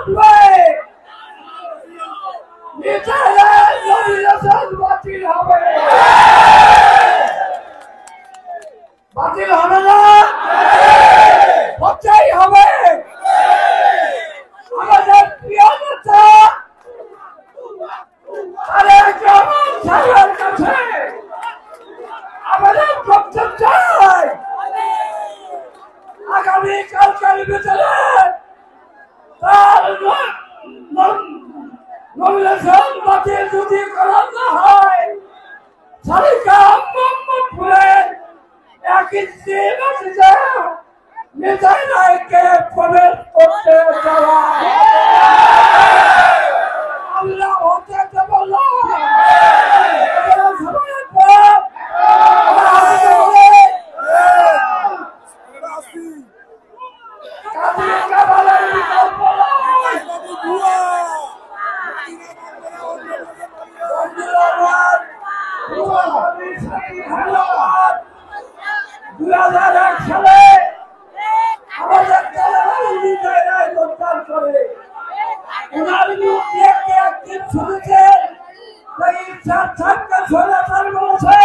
উঠবে বাতিল হবে বাতিল হবে না হতেই হবে আমাদের প্রিয় নেতা তারেক রহমান সাহেবের কাছে আমাদের বক্তব্য চাই আগামী কালকের ভিতরে তার নমিনেশন বাতিল যদি করা না হয় সারিকা মোহাম্মদপুরের এক ইঞ্চি মাটিতে নিজাম রায়কে প্রবেশ করতে দেওয়া আমরা হতে দেব না সালে আমাদের যোগদান করে ওনার বিরুদ্ধে একদিন শুনেছে বলেছে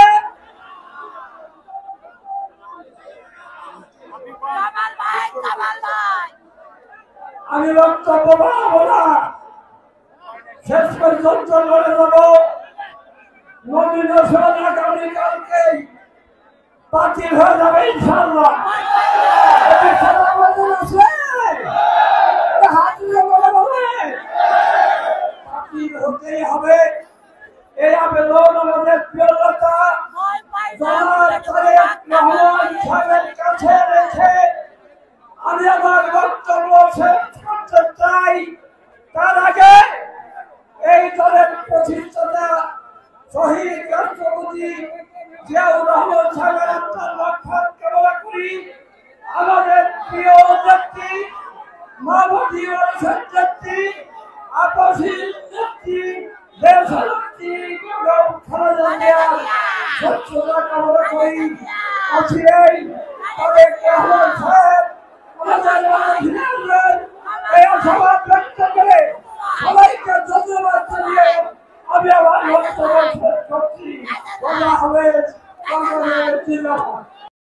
আমি বক্তব্য বাড়াবো না শেষ পর্যন্ত লড়ে যাবো নমিনেশন আগামীকালকে বাতিল হয়ে যাবে ইনশাআল্লাহ বাতিল হতেই হবে এই আবেদন আমাদের প্রিয় নেতা তারেক রহমান সাহেবের কাছে রেখে আমি আমার বক্তব্য শেষ করতে চাই তার আগে এই দলের প্রতিষ্ঠাতা শহীদ রাষ্ট্রপতি জিয়াউর রহমান সাহেবের আত্মার কামনা করি আমাদের প্রিয় নেত্রী মানবী মানুষের নেত্রী আপসী নেত্রী দেশনেত্রী খালেদা জিয়ার স্বচ্ছতা কামনা করি আছি এই তারেক রহমান সাহেব আমাদের